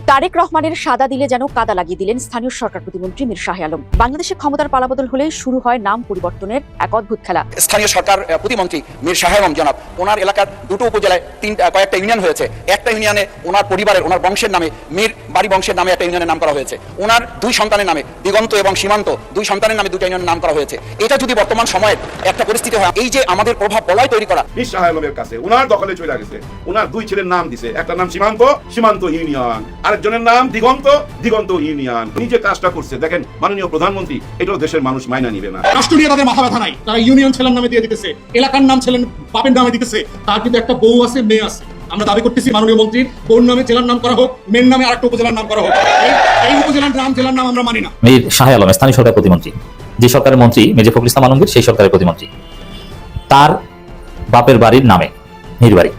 তারেক রহমানের সাদা দিলে যেন কাদা লাগিয়ে দিলেন স্থানীয় সরকার প্রতিমন্ত্রী মীর শাহে আলম। বাংলাদেশে ক্ষমতার পালাবদল হলে শুরু হয় নাম পরিবর্তনের এক অদ্ভুত খেলা। স্থানীয় সরকার প্রতিমন্ত্রী মীর শাহে আলম জনাব, ওনার এলাকার দুটো উপজেলায় কয়েকটা ইউনিয়ন হয়েছে। একটা ইউনিয়নে ওনার পরিবারের, ওনার বংশের নামে, মীর বাড়ি বংশের নামে একটা ইউনিয়নের নাম করা হয়েছে। ওনার দুই সন্তানের নামে, দিগন্ত এবং সীমান্ত, দুই সন্তানের নামে দুটো ইউনিয়নের নাম করা হয়েছে। এটা যদি বর্তমান সময়ের একটা পরিস্থিতি হয়, এই যে আমাদের প্রভাব বলয় তৈরি করা, মীর শাহে আলমের কাছে ওনার দখলে চলে গেছে। ওনার দুই ছেলের নাম দিছে, একটা নাম সীমান্ত, সীমান্ত ইউনিয়ন, আরেকজনের নাম দিগন্ত, দিগন্ত ইউনিয়ন। নিজে কাজটা করছে, দেখেন মাননীয় প্রধানমন্ত্রী, এটাও দেশের মানুষ মাইনা নিবে না। রাষ্ট্র নিয়ে তাদের মাথা ব্যথা নাই, তারা ইউনিয়ন ছেলের নামে দিয়ে দিতেছে, এলাকার নাম ছেলের বাপের নামে দিতেছে। তার কিন্তু একটা বউ আছে, মেয়ে আছে। আমরা দাবি করতেছি মাননীয় মন্ত্রীর বউর নামে জেলার নাম করা হোক, মেয়ের নামে আরেকটা উপজেলার নাম করা হোক। এই উপজেলার নাম জেলার নাম আমরা মানি না। মীর শাহে আলম স্থানীয় সরকার প্রতিমন্ত্রী, যে সরকারের মন্ত্রী মির্জা ফখরুল ইসলাম আলমগীর, সেই সরকারের প্রতিমন্ত্রী। তার বাপের বাড়ির নামে মীর বাড়ি,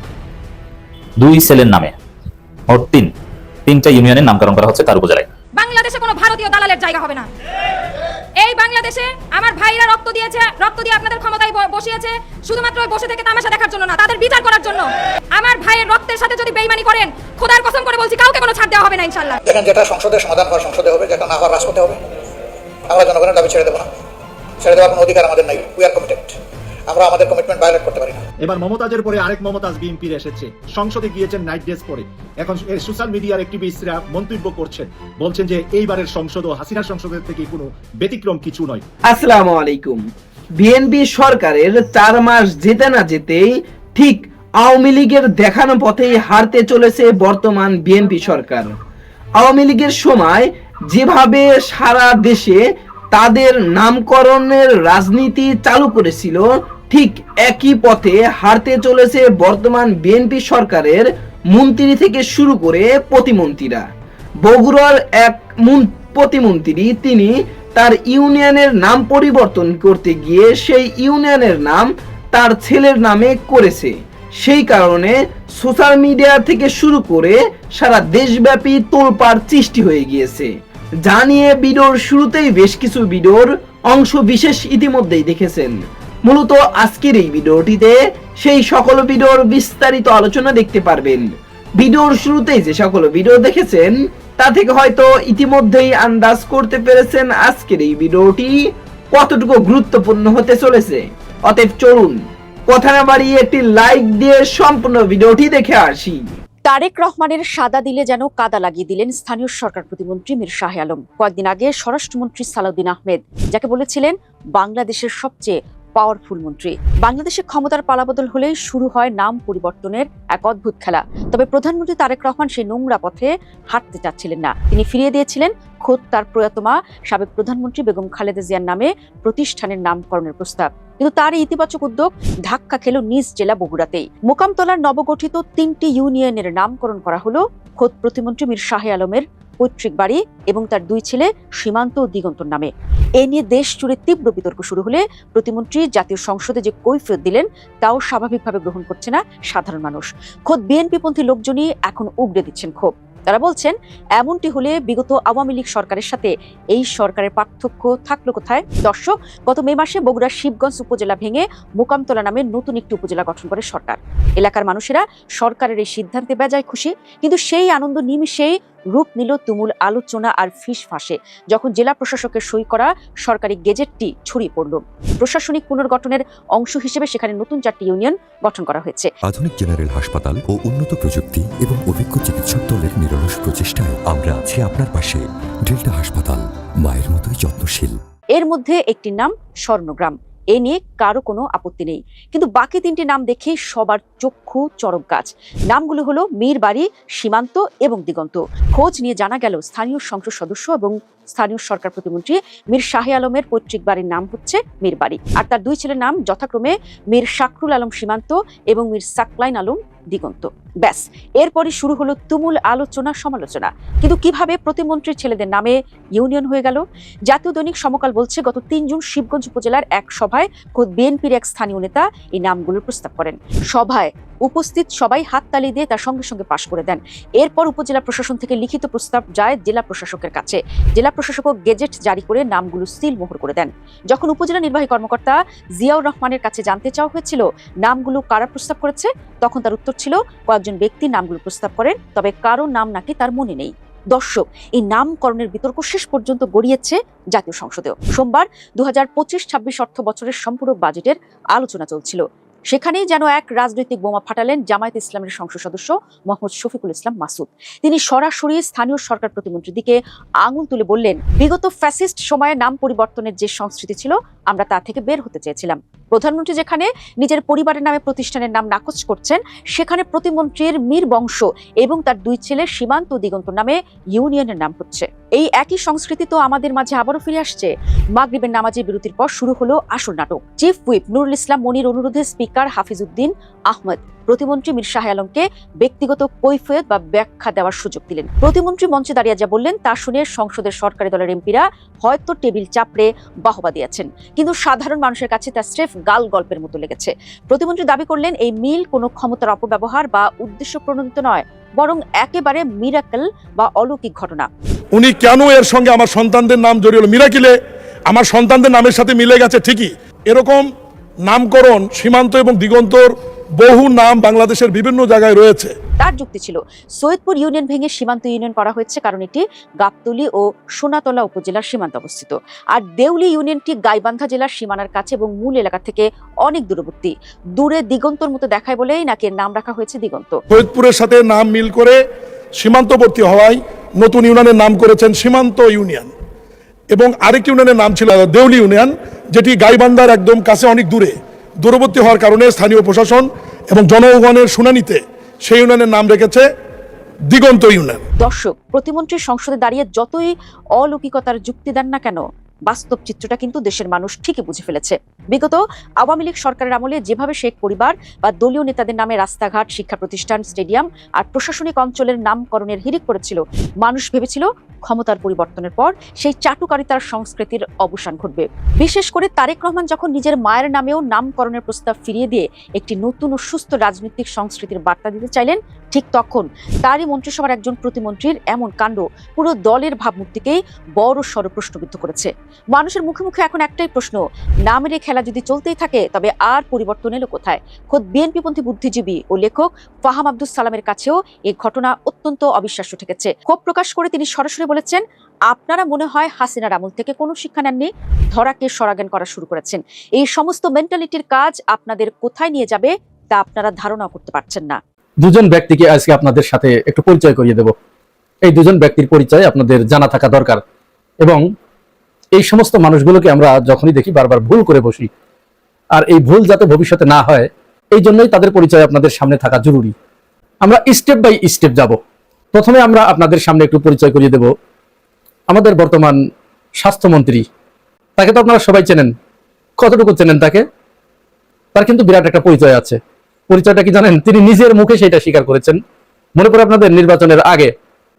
দুই ছেলের নামে মোট তিনটা ইউনিয়নের নামকরণ করা হচ্ছে তার উপজেলায়। বাংলাদেশে কোনো ভারতীয় দালালের জায়গা হবে না। এই বাংলাদেশে আমার ভাইরা রক্ত দিয়েছে, রক্ত দিয়ে আপনাদের ক্ষমতায় বসিয়েছে, শুধুমাত্র বসে থেকে তামাশা দেখার জন্য না, তাদের বিচার করার জন্য। আমার ভাইয়ের রক্তের সাথে যদি বেইমানি করেন, খোদার কসম করে বলছি কাউকে কোনো ছাড় দেওয়া হবে না ইনশাআল্লাহ। দেখেন, যেটা সংসদে সমাধান হওয়ার সংসদে হবে, যেটা না হওয়ার রাজপথে হবে। আমরা জনগণের দাবি ছেড়ে দেবো না, ছেড়ে দেওয়ার কোনো অধিকার আমাদের নাই। উই আর কমিটেড, আমরা আমাদের কমিটমেন্ট ভায়োলেট করতে পারি না। এবার মমতাজের পরে আরেক মমতাজ বিএনপির এসেছে, সংসদে গিয়েছেন নাইট ড্রেস পরে। এখন সোশ্যাল মিডিয়ার অ্যাক্টিভিস্টরা মন্তব্য করছেন, বলছেন যে এইবারের সংসদ ও হাসিনা সংসদের থেকে কোনো ব্যতিক্রম কিছু নয়। আসসালামু আলাইকুম। বিএনপি সরকারের 4 মাস যেতে না যেতেই ঠিক আওয়ামী লীগের দেখানো পথেই হারতে চলেছে বর্তমান বিএনপি সরকার। আওয়ামী লীগের সময় যেভাবে সারা দেশে তাদের নামকরণের রাজনীতি চালু করেছিল, ঠিক একই পথে হারতে চলেছে বর্তমান বিএনপি সরকারের মন্ত্রী থেকে শুরু করে প্রতিমন্ত্রীরা। বগুড়ার এক প্রতিমন্ত্রী, তিনি তার ইউনিয়নের নাম পরিবর্তন করতে গিয়ে সেই ইউনিয়নের নাম তার ছেলের নামে করেছে। সেই কারণে সোশ্যাল মিডিয়া থেকে শুরু করে সারা দেশব্যাপী তোলপাড় সৃষ্টি হয়ে গিয়েছে। জানিয়ে ভিডিওর শুরুতেই বেশ কিছু ভিডিওর অংশ বিশেষ ইতিমধ্যেই দেখেছেন। মূলত আজকের এই ভিডিওটিতে সেই সকল ভিডিওর বিস্তারিত আলোচনা দেখতে পারবেন। ভিডিওর শুরুতেই যে সকল ভিডিও দেখেছেন তা থেকে হয়তো ইতিমধ্যেই আন্দাজ করতে পেরেছেন আজকের এই ভিডিওটি কতটুকু গুরুত্বপূর্ণ হতে চলেছে। অতএব চলুন কথা না বাড়িয়ে একটি লাইক দিয়ে সম্পূর্ণ ভিডিওটি দেখে আসি। তারেক রহমানের সাদা দিলে যেন কাদা লাগিয়ে দিলেন স্থানীয় সরকার প্রতিমন্ত্রী মীর শাহে আলম। কয়েকদিন আগে স্বরাষ্ট্রমন্ত্রী সালাউদ্দিন আহমেদ, যাকে বলেছিলেন বাংলাদেশের সবচেয়ে পাওয়ারফুল মন্ত্রী। বাংলাদেশে ক্ষমতার পালাবদল হলে শুরু হয় নাম পরিবর্তনের এক অদ্ভুত খেলা। তবে প্রধানমন্ত্রী তারেক রহমান সেই নোংরা পথে হাঁটতে চাচ্ছিলেন না। তিনি ফিরিয়ে দিয়েছিলেন খোদ তার প্রয়াত মা সাবেক প্রধানমন্ত্রী বেগম খালেদা জিয়ার নামে প্রতিষ্ঠানের নামকরণের প্রস্তাব। কিন্তু তার এই ইতিবাচক উদ্যোগ ধাক্কা খেল নিজ জেলা বগুড়াতেই। মোকামতলার নবগঠিত 3টি ইউনিয়নের নামকরণ করা হলো খোদ প্রতিমন্ত্রী মীর শাহে আলমের পৈতৃক বাড়ি এবং তার দুই ছেলে সীমান্ত ও দিগন্তর নামে। এ নিয়ে দেশ জুড়ে তীব্র বিতর্ক শুরু হলে প্রতিমন্ত্রী জাতীয় সংসদে যে কৈফিয়ত দিলেন তাও স্বাভাবিকভাবে গ্রহণ করছে না সাধারণ মানুষ। খোদ বিএনপিপন্থী লোকজনই এখন উগড়ে দিচ্ছেন ক্ষোভ। তারা বলছেন, এমনটি হলে বিগত আওয়ামী লীগ সরকারের সাথে এই সরকারের পার্থক্য থাকলো কোথায়? দর্শক, গত মে মাসে বগুড়ার শিবগঞ্জ উপজেলা ভেঙে মোকামতলা নামে নতুন একটি উপজেলা গঠন করে সরকার। এলাকার মানুষেরা সরকারের এই সিদ্ধান্তে বেজায় খুশি, কিন্তু সেই আনন্দ নিমিষেই রূপ নিল তুমুল আলোচনা আর ফিসফাসে যখন জেলা প্রশাসকের সই করা সরকারি গেজেটটি ছড়িয়ে পড়ল। প্রশাসনিক পুনর্গঠনের অংশ হিসেবে সেখানে নতুন 4টি ইউনিয়ন গঠন করা হয়েছে। আধুনিক জেনারেল হাসপাতাল ও উন্নত প্রযুক্তি এবং অভিজ্ঞ চিকিৎসক দলের নিরলস প্রচেষ্টায় আমরা আছি আপনার পাশে। ডেল্টা হাসপাতাল, মায়ের মতোই যত্নশীল। এর মধ্যে একটির নাম স্বর্ণগ্রাম। এ নিয়ে কারো কোনো আপত্তি নেই, কিন্তু বাকি 3টি নাম দেখে সবার চক্ষু চরক গাছ। নামগুলো হলো মীর বাড়ি, সীমান্ত এবং দিগন্ত। খোঁজ নিয়ে জানা গেল স্থানীয় সংসদ সদস্য এবং স্থানীয় সরকার প্রতিমন্ত্রী মীর শাহে আলমের পৈতৃক বাড়ির নাম হচ্ছে মীর বাড়ি, আর তার দুই ছেলের নাম যথাক্রমে মীর শাকরুল আলম সীমান্ত এবং মীর সাকলাইন আলম দিগন্ত। ব্যাস, এরপরই শুরু হলো তুমুল আলোচনা সমালোচনা। কিন্তু কিভাবে প্রতিমন্ত্রীর ছেলেদের নামে ইউনিয়ন হয়ে গেল? জাতীয় দৈনিক সমকাল বলছে, গত 3 জুন শিবগঞ্জ উপজেলার এক সভায় খোদ বিএনপির এক স্থানীয় নেতা এই নামগুলোর প্রস্তাব করেন। সভায় উপস্থিত সবাই হাততালি দিয়ে তার সঙ্গে সঙ্গে পাশ করে দেন। এরপর উপজেলা প্রশাসন থেকে লিখিত প্রস্তাব যায় জেলা প্রশাসকের কাছে। জেলা প্রশাসক গেজেট জারি করে নামগুলো সিল মোহর করে দেন। যখন উপজেলা নির্বাহী কর্মকর্তা জিয়াউর রহমানের কাছে জানতে চাওয়া হয়েছিল নামগুলো কারা প্রস্তাব করেছে, তখন তার উত্তর ছিল কয়েকজন ব্যক্তি নামগুলো প্রস্তাব করেন, তবে কারো নাম নাকি তার মনে নেই। দর্শক, এই নামকরণের বিতর্ক শেষ পর্যন্ত গড়িয়েছে জাতীয় সংসদেও। সোমবার 2025-26 অর্থ বছরের সম্পূরক বাজেটের আলোচনা চলছিল। সেখানেই যেন এক রাজনৈতিক বোমা ফাটালেন জামায়াত ইসলামের সংসদ সদস্য মোহাম্মদ শফিকুল ইসলাম মাসুদ। তিনি সরাসরি স্থানীয় সরকার প্রতিমন্ত্রীর দিকে আঙুল তুলে বললেন, বিগত ফ্যাসিস্ট সময়ে নাম পরিবর্তনের যে সংস্কৃতি ছিল, আমরা তা থেকে বের হতে চেয়েছিলাম। প্রধানমন্ত্রী যেখানে নিজের পরিবারের নামে প্রতিষ্ঠানের নাম নাকচ করছেন, সেখানে প্রতিমন্ত্রীর মীর বংশ এবং তার দুই ছেলে সীমান্ত ও দিগন্ত নামে ইউনিয়নের নাম হচ্ছে। এই একই সংস্কৃতি তো আমাদের মাঝে আবারও ফিরে আসছে। মাগরিবের নামাজের বিরতির পর শুরু হলো আসল নাটক। চিফ হুইপ নুরুল ইসলাম মনির অনুরোধে স্পিকার হাফিজউদ্দিন আহমেদ প্রতিমন্ত্রী মীর শাহ আলমকে ব্যক্তিগত কৈফিয়ত বা ব্যাখ্যা দেওয়ার সুযোগ দিলেন। প্রতিমন্ত্রী মঞ্চে দাঁড়িয়ে যা বললেন তা শুনে সংসদের সরকারি দলের এমপিরা হয়তো টেবিল চাপড়ে বাহবা দিয়েছেন, কিন্তু সাধারণ মানুষের কাছে তা স্রেফ গাল গল্পের মতো লেগেছে। প্রতিমন্ত্রী দাবি করলেন, এই মিল কোনো ক্ষমতার অপব্যবহার বা উদ্দেশ্য প্রণোদিত নয়, বরং একেবারে মিরাকেল বা অলৌকিক ঘটনা। উনি কেন এর সঙ্গে আমার সন্তানদের নাম জড়িয়ে হলো? মিরাকেলে আমার সন্তানদের নামের সাথে মিলে গেছে ঠিকই, এরকম নামকরণ সীমান্ত এবং দিগন্তর বহু নাম বাংলাদেশের বিভিন্ন জায়গায় রয়েছে। তার যুক্তি ছিল, সৈয়দপুর ইউনিয়ন ভেঙে সীমান্ত ইউনিয়ন করা হয়েছে কারণ এটি গাবতলী ও সোনাতলা উপজেলার সীমান্তে অবস্থিত, আর দেউলি ইউনিয়নটি গাইবান্ধা জেলার সীমানার কাছে এবং মূল এলাকা থেকে অনেক দূরবর্তী। দূরে দিগন্তর মতো দেখায় বলেই নাকি নাম রাখা হয়েছে দিগন্ত। সৈয়দপুরের সাথে নাম মিল করে সীমান্তবর্তী হওয়ায় নতুন ইউনিয়নের নাম করেছেন সীমান্ত ইউনিয়ন, এবং আরেকটি ইউনিয়নের নাম ছিল দেউলি ইউনিয়ন, যেটি গাইবান্ধার একদম কাছে অনেক দূরবর্তী হওয়ার কারণে স্থানীয় প্রশাসন এবং জনগণের শুনানিতে সেই ইউনিয়নের নাম রেখেছে দিগন্ত ইউনিয়ন। দর্শক, প্রতিমন্ত্রীর সংসদে দাঁড়িয়ে যতই অলৌকিকতার যুক্তি দেন না কেন, বাস্তব চিত্রটা কিন্তু দেশের মানুষ ঠিকই বুঝে ফেলেছে। বিগত আওয়ামী লীগ সরকারের আমলে যেভাবে শেখ পরিবার বা দলীয় নেতাদের নামে রাস্তাঘাট, শিক্ষা প্রতিষ্ঠান, স্টেডিয়াম আর প্রশাসনিক অঞ্চলের নামকরণের হিড়িক পড়েছিল, মানুষ ভেবেছিল ক্ষমতার পরিবর্তনের পর সেই চাটুকারিতার সংস্কৃতির অবসান ঘটবে। বিশেষ করে তারেক রহমান যখন নিজের মায়ের নামেও নামকরণের প্রস্তাব ফিরিয়ে দিয়ে একটি নতুন ও সুস্থ রাজনৈতিক সংস্কৃতির বার্তা দিতে চাইলেন, ঠিক তখন তারই মন্ত্রিসভার একজন প্রতিমন্ত্রীর এমন কাণ্ড পুরো দলের ভাবমূর্তিকেই বড় সড় প্রশ্নবিদ্ধ করেছে। মানুষের মুখে মুখে এখন একটাই প্রশ্ন, নামের এই খেলা যদি চলতেই থাকে তবে আর পরিবর্তন এলো কোথায়? খোদ বিএনপিপন্থী বুদ্ধিজীবী ও লেখক ফাহাম আব্দুস সালামের কাছেও এই ঘটনা অত্যন্ত অবিশ্বাস্য ঠেকেছে। ক্ষোভ প্রকাশ করে তিনি সরাসরি বলেছেন, আপনারা মনে হয় হাসিনার আমল থেকে কোনো শিক্ষা নেননি, ধরাকে সরাজ্ঞান করা শুরু করেছেন। এই সমস্ত মেন্টালিটির কাজ আপনাদের কোথায় নিয়ে যাবে তা আপনারা ধারণা করতে পারছেন না। দুজন ব্যক্তিকে আজকে আপনাদের সাথে একটু পরিচয় করিয়ে দেব। এই দুজন ব্যক্তির পরিচয় আপনাদের জানা থাকা দরকার, এবং এই সমস্ত মানুষগুলোকে আমরা যখনই দেখি বারবার ভুল করে বসি, আর এই ভুল যাতে ভবিষ্যতে না হয় এই জন্যই তাদের পরিচয় আপনাদের সামনে থাকা জরুরি। আমরা স্টেপ বাই স্টেপ যাব। প্রথমে আমরা আপনাদের সামনে একটু পরিচয় করিয়ে দেব আমাদের বর্তমান স্বাস্থ্যমন্ত্রী। তাকে তো আপনারা সবাই চেনেন। কতটুকু চেনেন তাকে? তার কিন্তু বিরাট একটা পরিচয় আছে। পরিচয়টা কি জানেন? তিনি নিজের মুখে সেটা স্বীকার করেছেন। মনে পড়ে আপনাদের নির্বাচনের আগে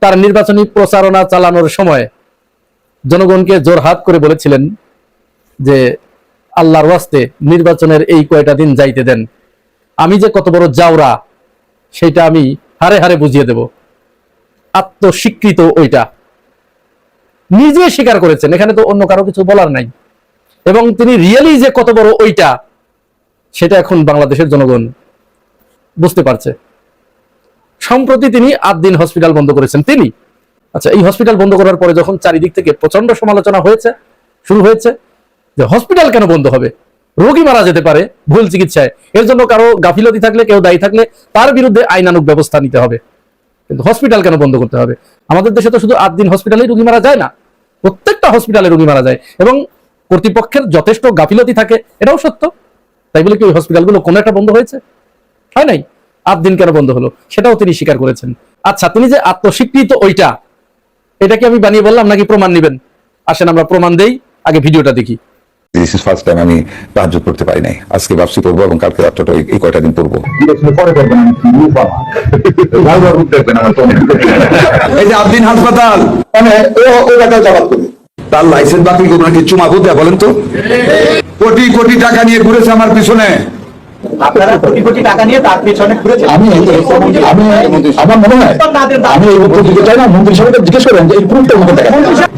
তার নির্বাচনী প্রচারণা চালানোর সময় জনগণকে জোরহাত করে বলেছিলেন যে আল্লাহর ওয়াস্তে নির্বাচনের এই কয়টা দিন যাইতে দেন, আমি যে কত বড় জাউরা সেটা আমি হারে হারে বুঝিয়ে দেব। আত্মস্বীকৃত ওইটা নিজে স্বীকার করেছেন, এখানে তো অন্য কারো কিছু বলার নাই। এবং তিনি রিয়েলি যে কত বড় ওইটা সেটা এখন বাংলাদেশের জনগণ বুঝতে পারছে। সম্প্রতি তিনি 8 দিন হসপিটাল বন্ধ করেছেন তিনি। আচ্ছা, এই হসপিটাল বন্ধ করার পরে যখন চারিদিক থেকে প্রচন্ড সমালোচনা শুরু হয়েছে যে হসপিটাল কেন বন্ধ হবে, রোগী মারা যেতে পারে ভুল চিকিৎসায়, এর জন্য কারো গাফিলতি থাকলে, কেউ দায়ী থাকলে তার বিরুদ্ধে আইনানুগ ব্যবস্থা নিতে হবে, কিন্তু হসপিটাল কেন বন্ধ করতে হবে? আমাদের দেশে তো শুধু 8 দিন হসপিটালে রোগী মারা যায় না, প্রত্যেকটা হসপিটালে রোগী মারা যায়, এবং কর্তৃপক্ষের যথেষ্ট গাফিলতি থাকে, এটাও সত্য। তাই বলে কি ওই হসপিটালগুলো কোনো একটা বন্ধ হয়েছে? হয় নাই। 8 দিন কেন বন্ধ হলো সেটাও তিনি স্বীকার করেছেন। আচ্ছা, তিনি যে আত্মস্বীকৃত ওইটা, এটা কি আমি বানিয়ে বললাম নাকি প্রমাণ নেবেন? আসেন আমরা প্রমাণ দেই, আগে ভিডিওটা দেখি। দিস ইজ ফার্স্ট টাইম আমি তাহাজ্জুদ পড়তে পারি নাই। আজকে ভাবছি পড়বো এবং কালকে রাতটা এই কয়টা দিন পড়বো। এই যে 8 দিন হাসপাতাল মানে ও টাকাও জবাব করবে, তার লাইসেন্স বাতিল করবো নাকি চুমা বুঝতে বলেন তো? কোটি কোটি টাকা নিয়ে ঘুরেছে আমার পিছনে। আপনারা কোটি কোটি টাকা নিয়ে তার পিছনে ঘুরেছেন। আমি আমার মনে হয় আমি এই উত্তর দিতে চাই না। মন্ত্রী সাহেবকে জিজ্ঞেস করেন যে এই প্রুফটা মুখে দেখা,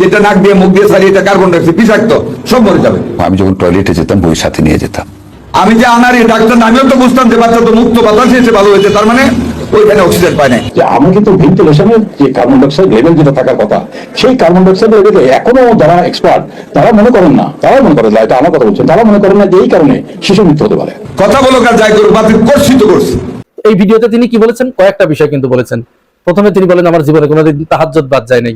যেটা নাক দিয়ে মুখ দিয়ে চালিয়ে এটা কার্বন ডাইঅক্সাইড বিষাক্ত, সব মরে যাবে। আমি যখন টয়লেটে যেতাম বই সাথে নিয়ে যেতাম, আমি যে আনারি ডাক্তার আমিও তো বুঝতাম যে বাচ্চা তো মুক্ত বাতাস এসে ভালো হয়েছে, তার মানে ওইখানে অক্সিজেন পায় নাই। যে আমি কিন্তু ভেন্টিলেশনের যে কার্বন ডাইঅক্সাইড লেভেল যেটা থাকার কথা, সেই কার্বন ডাইঅক্সাইড লেভেলে এখনো যারা এক্সপার্ট তারা মনে করেন না, তারা মনে করেন না, এটা আমার কথা বলছেন, তারা মনে করেন না যে এই কারণে শিশু মৃত্যু হতে পারে। কথা বলো কার যাই করুক, বাতিল করছি তো করছি। এই ভিডিওতে তিনি কি বলেছেন, কয়েকটা বিষয় কিন্তু বলেছেন। প্রথমে তিনি বলেন আমার জীবনে কোনোদিন তাহাজ্জুদ বাদ যায় নাই।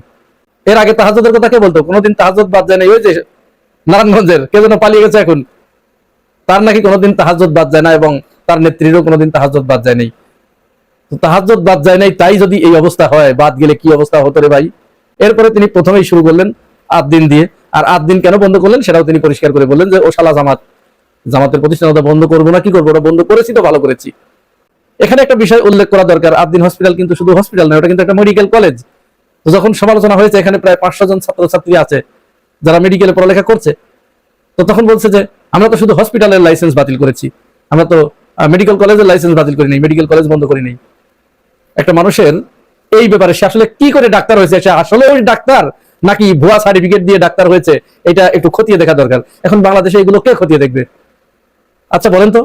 এর আগে তাহাজ্জুদের কথা কে বলতো? কোনোদিন তাহাজ্জুদ বাদ যায় নাই ওই যে নারায়ণগঞ্জের কে যেন পালিয়ে গেছে এখন, তার নাকি কোনোদিন তাহাজ্জুদ বাদ যায় না এবং তার নেত্রীরও কোনোদিন তাহাজ্জুদ বাদ যায় নাই। তো তাহাজ্জুদ বাদ যায় নাই, তাই যদি এই অবস্থা হয়, বাদ গেলে কি অবস্থা হতো রে ভাই। এরপরে তিনি প্রথমেই শুরু করলেন 8 দিন দিয়ে। আর 8 দিন কেন বন্ধ করলেন সেটাও তিনি পরিষ্কার করে বললেন যে ও শালা জামাতের প্রতিষ্ঠান বন্ধ করবো না, কি করবো, ওটা বন্ধ করেছি তো ভালো করেছি। এখানে একটা বিষয় উল্লেখ করা দরকার, 8 দিন হসপিটাল কিন্তু শুধু হসপিটাল নয়, ওটা কিন্তু একটা মেডিকেল কলেজ। তো যখন সমালোচনা হয়েছে এখানে প্রায় 500 জন ছাত্রছাত্রী আছে যারা মেডিকেলে পড়ালেখা করছে, তো তখন বলছে যে আমরা তো শুধু হসপিটালের লাইসেন্স বাতিল করেছি, আমরা তো মেডিকেল কলেজের লাইসেন্স বাতিল করি নাই, মেডিকেল কলেজ বন্ধ করি নাই। একটা মানুষের এই ব্যাপারে সে আসলে কি করে ডাক্তার হয়েছে, সে আসলে ওই ডাক্তার নাকি ভুয়া সার্টিফিকেট দিয়ে ডাক্তার হয়েছে, এটা একটু খতিয়ে দেখা দরকার। এখন বাংলাদেশে এগুলো কে খতিয়ে দেখবে? আচ্ছা বলেন তো,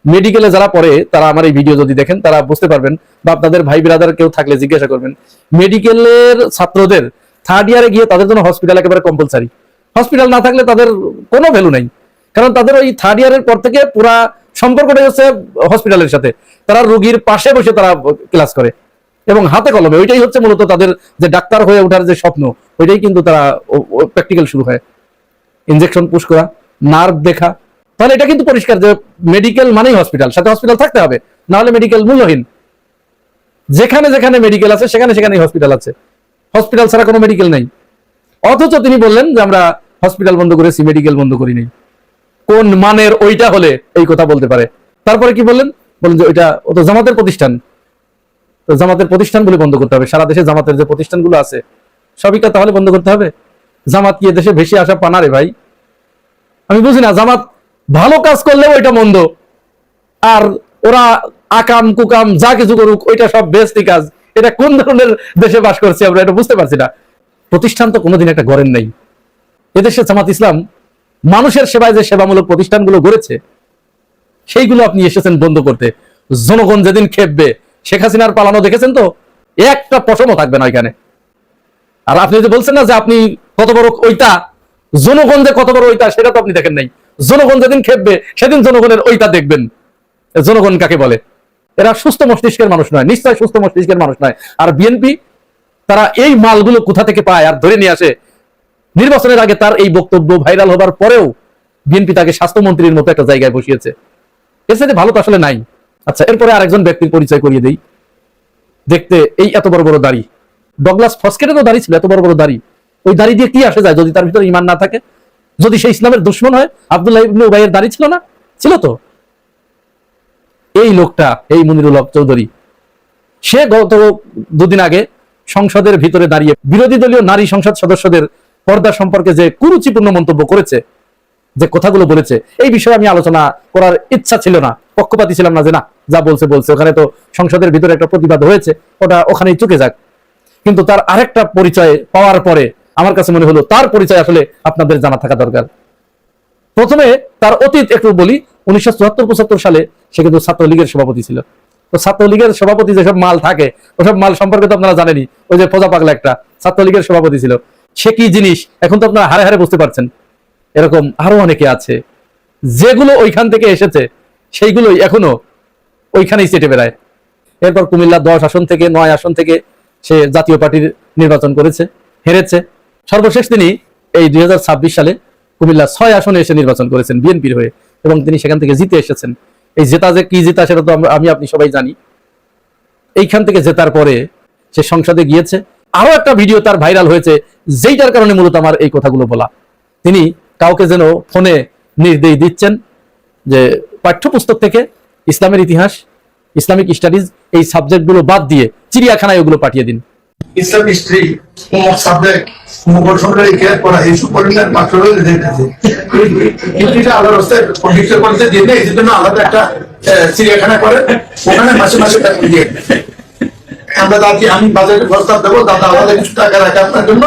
মেডিকেলে যারা পড়ে তারা আমার এই ভিডিও যদি দেখেন তারা বুঝতে পারবেন, বা আপনাদের ভাই বিরাদার কেউ থাকলে জিজ্ঞাসা করবেন, মেডিকেলের ছাত্রদের 3rd ইয়ারে গিয়ে তাদের জন্য হসপিটাল একেবারে কম্পালসারি। হসপিটাল না থাকলে তাদের কোনো ভ্যালু নাই, কারণ তাদের ওই 3rd ইয়ারের পর থেকে পুরা সম্পর্কটা হচ্ছে হসপিটালের সাথে। তারা রোগীর পাশে বসে তারা ক্লাস করে এবং হাতে কলমে, ওইটাই হচ্ছে মূলত তাদের যে ডাক্তার হয়ে ওঠার যে স্বপ্ন, ওইটাই কিন্তু তারা প্র্যাকটিক্যাল শুরু হয়। ইনজেকশন পুশ করা, নার্ভ দেখা, তাহলে এটা কিন্তু পরিষ্কার যে মেডিকেল মানেই হসপিটাল, সাথে হসপিটাল থাকতে হবে, না হলে মেডিকেল মূল্যহীন। যেখানে যেখানে মেডিকেল আছে সেখানে সেখানেই হসপিটাল আছে, হসপিটাল ছাড়া কোনো মেডিকেল নেই। অথচ তিনি বললেন যে আমরা হসপিটাল বন্ধ করেছি, মেডিকেল বন্ধ করি নাই। কোন মানের ওইটা হলে এই কথা বলতে পারে? তারপরে কি বললেন যে ওইটা ও তো জামাতের প্রতিষ্ঠান, তো জামাতের প্রতিষ্ঠানগুলো বন্ধ করতে হবে। সারা দেশে জামাতের যে প্রতিষ্ঠানগুলো আছে সবইটা তাহলে বন্ধ করতে হবে? জামাত কি দেশে ভেসে আসা পানা রে ভাই? আমি বুঝি না, জামাত ভালো কাজ করলেও ওইটা মন্দ, আর ওরা আকাম কুকাম যা কিছু করুক ওইটা সব বেস্তি কাজ। এটা কোন ধরনের দেশে বাস করছি আমরা, এটা বুঝতে পারছি না। প্রতিষ্ঠান তো কোনোদিন একটা গড়েন নাই। এদেশে জামাত ইসলাম মানুষের সেবায় যে সেবামূলক প্রতিষ্ঠানগুলো গড়েছে সেইগুলো আপনি এসেছেন বন্ধ করতে। জনগণ যেদিন খেপবে, শেখ হাসিনার পালানো দেখেছেন তো, একটা পশমও থাকবে না এখানে। আর আপনি যে বলছেন না যে আপনি কত বড় ওইটা, জনগণ যে কত বড় ওইটা সেটা তো আপনি দেখেন নাই। জনগণ যেদিন খেপবে সেদিন জনগণের ওইটা দেখবেন। জনগণ কাকে বলে? এরা সুস্থ মস্তিষ্কের মানুষ নয়, নিশ্চয় সুস্থ মস্তিষ্কের মানুষ নয়। আর বিএনপি তারা এই মালগুলো কোথা থেকে পায় আর ধরে নিয়ে আসে। নির্বাচনের আগে তার এই বক্তব্য ভাইরাল হবার পরেও বিএনপি তাকে স্বাস্থ্যমন্ত্রীর মতো একটা জায়গায় বসিয়েছে। এর সাথে ভালো তো আসলে নাই। আচ্ছা, এরপরে আরেকজন ব্যক্তির পরিচয় করিয়ে দেই। দেখতে এই এত বড় বড় দাড়ি, ডগলাস ফসকেটেরও দাড়ি ছিল, এত বড় বড় দাড়ি। ওই দাড়ি দিয়ে কি আসে যায় যদি তার ভিতরে ঈমান না থাকে? যদি সে ইসলামের দুশমন হয়? আব্দুল্লাহ ইবনে উবাইয়ের দাড়ি ছিল না? ছিল তো। এই লোকটা, এই মনিরুল হক চৌধুরী, সে গত 2 দিন আগে সংসদের ভিতরে দাঁড়িয়ে বিরোধী দলীয় নারী সংসদ সদস্যদের পর্দা সম্পর্কে যে কুরুচিপূর্ণ মন্তব্য করেছে, যে কথাগুলো বলেছে, এই বিষয়ে আমি আলোচনা করার ইচ্ছা ছিল না, পক্ষপাতী ছিলাম না, যে না যা বলছে বলছে, ওখানে তো সংসদের ভিতরে একটা প্রতিবাদ হয়েছে, ওটা ওখানেই চুকে যাক। কিন্তু তার আরেকটা পরিচয় পাওয়ার পরে আমার কাছে মনে হলো তার পরিচয় আসলে আপনাদের জানা থাকা দরকার। প্রথমে তার অতীত একটু বলি। 1974-75 সালে সে কিন্তু ছাত্রলীগের সভাপতি ছিল। তো ছাত্রলীগের সভাপতি যেসব মাল থাকে ওসব মাল সম্পর্কে তো আপনারা জানেনই। ওই যে ফোজা পাগলা একটা ছাত্রলীগের সভাপতি ছিল, সে কি জিনিস এখন তো আপনারা হারে হারে বুঝতে পারছেন। এরকম আরো অনেকে আছে যেগুলো ওইখান থেকে এসেছে, সেইগুলোই এখনো ওইখানেই চেটে বেড়ায়। এরপর কুমিল্লা 10 আসন থেকে 9 আসন থেকে সে জাতীয় পার্টির নির্বাচন করেছে, হেরেছে। সর্বশেষ তিনি এই 2026 সালে কুমিল্লা 6 আসনে এসে নির্বাচন করেছেন বিএনপির হয়ে, এবং তিনি সেখান থেকে জিতে এসেছেন। এই জেতা যে কি জেতা সেটা তো আমি আপনি সবাই জানি। এইখান থেকে জেতার পরে সে সংসদে গিয়েছে। আরো একটা ভিডিও তার ভাইরাল হয়েছে, যেইটার কারণে মূলত আমার এই কথাগুলো বলা। তিনি কাউকে যেন ফোনে নির্দেশ দিচ্ছেন যে পাঠ্যপুস্তক থেকে ইসলামের ইতিহাস, ইসলামিক স্টাডিজ এই সাবজেক্টগুলো বাদ দিয়ে চিড়িয়াখানায় ওগুলো পাঠিয়ে দিন। ইসলাম হিস্ট্রি সাবজেক্ট মুঘল সম্রাটের ইতিহাস পড়া এইসব পড়লেন মাত্র এটা আলাদা অবস্থায় পরীক্ষা করতে দিয়ে নেই, এই জন্য আলাদা একটা চিড়িয়াখানা করেন, ওখানে মাসে মাসে টাকা দিয়ে আমরা দাদি আমি বাজারে প্রস্তাব দেবো, দাদা আমাদের কিছু টাকা রাখে আপনার জন্য,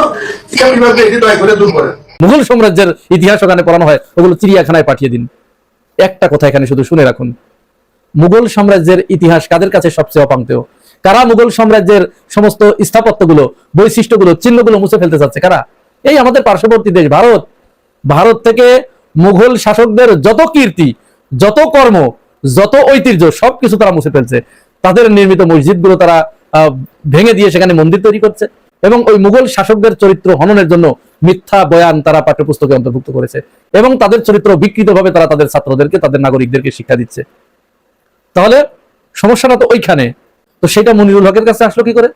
কিভাবে এটি দয়া করে দূর করেন। মুঘল সাম্রাজ্যের ইতিহাস ওখানে পড়ানো হয়, ওগুলো চিড়িয়াখানায় পাঠিয়ে দিন। একটা কথা এখানে শুধু শুনে রাখুন, মুঘল সাম্রাজ্যের ইতিহাস কাদের কাছে সবচেয়ে অপাঙ্ক্তেয়? কারা মুঘল সাম্রাজ্যের সমস্ত স্থাপত্যগুলো, বৈশিষ্ট্যগুলো, চিহ্নগুলো মুছে ফেলতে চাচ্ছে? কারা? এই আমাদের পার্শ্ববর্তী দেশ ভারত। ভারত থেকে মুঘল শাসকদের যত কীর্তি, যত কর্ম, যত ঐতিহ্য সবকিছু তারা মুছে ফেলছে। তাদের নির্মিত মসজিদগুলো তারা ভেঙে দিয়ে সেখানে মন্দির তৈরি করছে, এবং ওই মুঘল শাসকদের চরিত্র হননের জন্য মিথ্যা বয়ান তারা পাঠ্যপুস্তকে অন্তর্ভুক্ত করেছে, এবং তাদের চরিত্র বিকৃতভাবে তারা তাদের ছাত্রদেরকে, তাদের নাগরিকদেরকে শিক্ষা দিচ্ছে। তাহলে সমস্যাটা তো ওইখানে। তো সেটা মনিরুল হকের কাছে আসলো কি করে?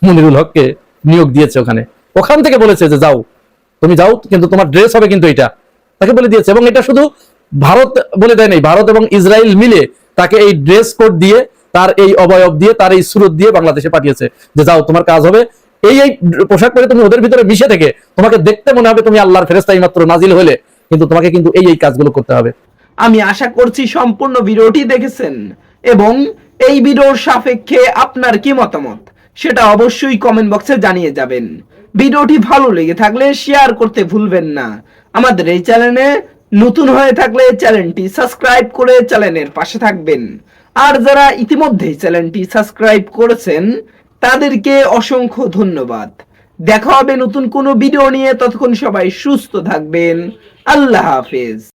মনিরুল হককে নিয়োগ দিয়েছে ওখানে, ওখান থেকে বলেছে যে যাও, তুমি যাও, কিন্তু তোমার ড্রেস হবে কিন্তু এটা, তাকে বলে দিয়েছে। এবং এটা শুধু ভারত বলে দেয় নাই, ভারত এবং ইসরায়েল মিলে তাকে এই ড্রেস কোড দিয়ে, তার এই অবয়ব দিয়ে, তার এই সুরত দিয়ে বাংলাদেশে পাঠিয়েছে যে যাও, তোমার কাজ হবে এই এই পোশাক পরে তুমি ওদের ভিতরে মিশে থেকে তোমাকে দেখতে মনে হবে তুমি আল্লাহর ফেরেশতা মাত্র নাজিল হলে, কিন্তু তোমাকে কিন্তু এই এই কাজগুলো করতে হবে। আমি আশা করছি সম্পূর্ণ ভিডিওটি দেখেছেন, এবং এই ভিডিওর সাপেক্ষে আপনার কি মতামত সেটা অবশ্যই কমেন্ট বক্সে জানিয়ে যাবেন। ভিডিওটি ভালো লেগে থাকলে শেয়ার করতে ভুলবেন না। আমাদের এই চ্যানেলে নতুন হয়ে থাকলে চ্যানেলটি সাবস্ক্রাইব করে চ্যানেলের পাশে থাকবেন। আর যারা ইতিমধ্যেই চ্যানেলটি সাবস্ক্রাইব করেছেন তাদেরকে অসংখ্য ধন্যবাদ। দেখা হবে নতুন কোনো ভিডিও নিয়ে, ততক্ষণ সবাই সুস্থ থাকবেন। আল্লাহ হাফেজ।